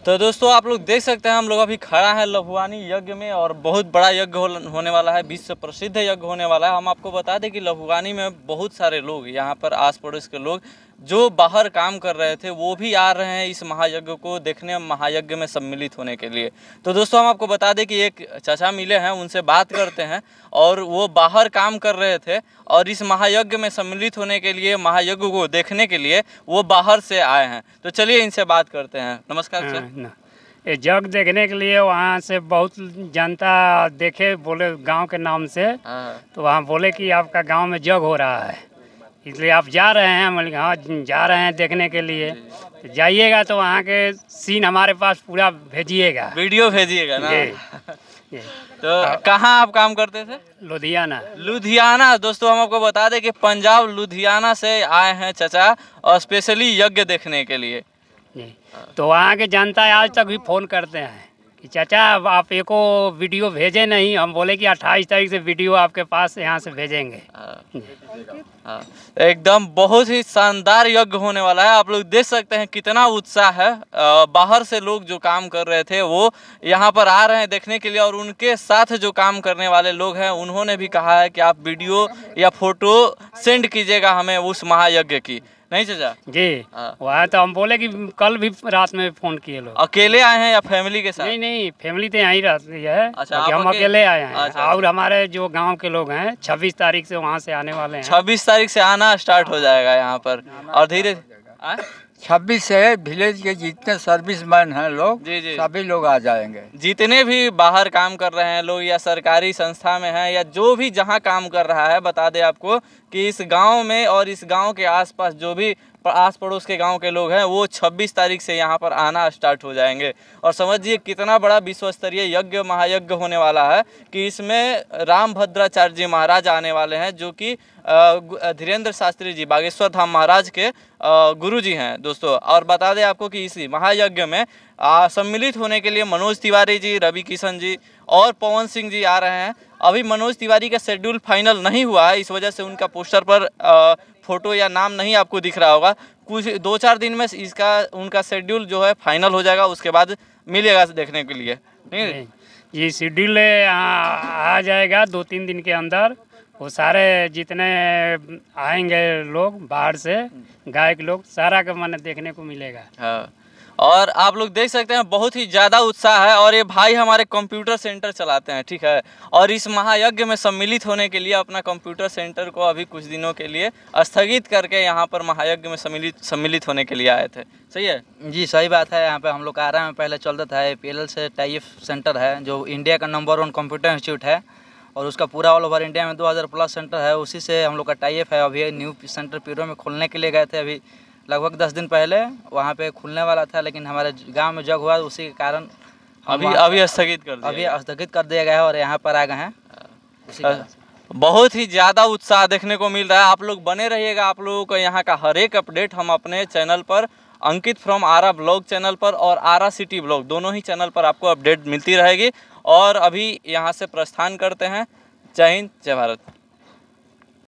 तो दोस्तों आप लोग देख सकते हैं हम लोग अभी खड़ा है लहुआनी यज्ञ में और बहुत बड़ा यज्ञ होने वाला है, विश्व प्रसिद्ध यज्ञ होने वाला है। हम आपको बता दें कि लहुआनी में बहुत सारे लोग यहाँ पर आस पड़ोस के लोग जो बाहर काम कर रहे थे वो भी आ रहे हैं इस महायज्ञ को देखने, महायज्ञ में सम्मिलित होने के लिए। तो दोस्तों हम आपको बता दें कि एक चाचा मिले हैं, उनसे बात करते हैं और वो बाहर काम कर रहे थे और इस महायज्ञ में सम्मिलित होने के लिए, महायज्ञ को देखने के लिए वो बाहर से आए हैं। तो चलिए इनसे बात करते हैं। नमस्कार सर। ये यज्ञ देखने के लिए वहाँ से बहुत जनता देखे, बोले गांव के नाम से, तो वहाँ बोले कि आपका गांव में यज्ञ हो रहा है, इसलिए आप जा रहे हैं। हम हाँ जा रहे हैं देखने के लिए। तो जाइएगा तो वहाँ के सीन हमारे पास पूरा भेजिएगा, वीडियो भेजिएगा ना। तो कहाँ आप काम करते थे? लुधियाना। लुधियाना। दोस्तों हम आपको बता दें कि पंजाब लुधियाना से आए हैं चाचा और स्पेशली यज्ञ देखने के लिए। तो वहाँ के जनता आज तक भी फ़ोन करते हैं कि चाचा आप एको वीडियो भेजे नहीं। हम बोले कि 28 तारीख से वीडियो आपके पास यहाँ से भेजेंगे। एकदम बहुत ही शानदार यज्ञ होने वाला है। आप लोग देख सकते हैं कितना उत्साह है। बाहर से लोग जो काम कर रहे थे वो यहाँ पर आ रहे हैं देखने के लिए और उनके साथ जो काम करने वाले लोग हैं उन्होंने भी कहा है कि आप वीडियो या फोटो सेंड कीजिएगा हमें उस महायज्ञ की। नहीं चाचा जी, वह तो हम बोले कि कल भी रात में फ़ोन किए लोग। अकेले आए हैं या फैमिली के साथ? नहीं, फैमिली तो यहीं रहती है। अच्छा, हम अकेले आए हैं। अच्छा, और हमारे जो गांव के लोग हैं 26 तारीख से वहां से आने वाले हैं। 26 तारीख से आना स्टार्ट हो जाएगा यहाँ पर और धीरे 26 से विलेज के जितने सर्विसमैन हैं लोग, जी जी सभी लोग आ जाएंगे। जितने भी बाहर काम कर रहे हैं लोग या सरकारी संस्था में हैं या जो भी जहाँ काम कर रहा है, बता दें आपको कि इस गांव में और इस गांव के आसपास जो भी आस पड़ोस के गांव के लोग हैं वो 26 तारीख से यहाँ पर आना स्टार्ट हो जाएंगे। और समझिए कितना बड़ा विश्व स्तरीय यज्ञ, महायज्ञ होने वाला है कि इसमें रामभद्राचार्य जी महाराज आने वाले हैं जो कि धीरेन्द्र शास्त्री जी बागेश्वर धाम महाराज के गुरु जी हैं दोस्तों। और बता दें आपको कि इसी महायज्ञ में सम्मिलित होने के लिए मनोज तिवारी जी, रवि किशन जी और पवन सिंह जी आ रहे हैं। अभी मनोज तिवारी का शेड्यूल फाइनल नहीं हुआ है, इस वजह से उनका पोस्टर पर फोटो या नाम नहीं आपको दिख रहा होगा। कुछ 2-4 दिन में इसका उनका शेड्यूल जो है फाइनल हो जाएगा, उसके बाद मिलेगा देखने के लिए। नहीं ये शेड्यूल आ जाएगा 2-3 दिन के अंदर। वो सारे जितने आएंगे लोग बाहर से, गायक लोग, सारा का मन देखने को मिलेगा। हाँ, और आप लोग देख सकते हैं बहुत ही ज़्यादा उत्साह है। और ये भाई हमारे कंप्यूटर सेंटर चलाते हैं, ठीक है, और इस महायज्ञ में सम्मिलित होने के लिए अपना कंप्यूटर सेंटर को अभी कुछ दिनों के लिए स्थगित करके यहाँ पर महायज्ञ में सम्मिलित होने के लिए आए थे। सही है जी, सही बात है। यहाँ पे हम लोग आरा में पहले चलता था, APLL से टाइप सेंटर है जो इंडिया का नंबर 1 कंप्यूटर इंस्टीट्यूट है और उसका पूरा ऑल ओवर इंडिया में 2000+ सेंटर है। उसी से हम लोग का टाइप है। अभी न्यू सेंटर पीरो में खोलने के लिए गए थे, अभी लगभग 10 दिन पहले वहाँ पे खुलने वाला था, लेकिन हमारे गांव में जग हुआ, उसी के कारण अभी स्थगित कर दिया गया है और यहाँ पर आ गए हैं। बहुत ही ज़्यादा उत्साह देखने को मिल रहा है। आप लोग बने रहिएगा। आप लोगों को यहाँ का हर एक अपडेट हम अपने चैनल पर, अंकित फ्रॉम आरा ब्लॉग चैनल पर और आरा सिटी ब्लॉग, दोनों ही चैनल पर आपको अपडेट मिलती रहेगी। और अभी यहाँ से प्रस्थान करते हैं। जय हिंद, जय भारत।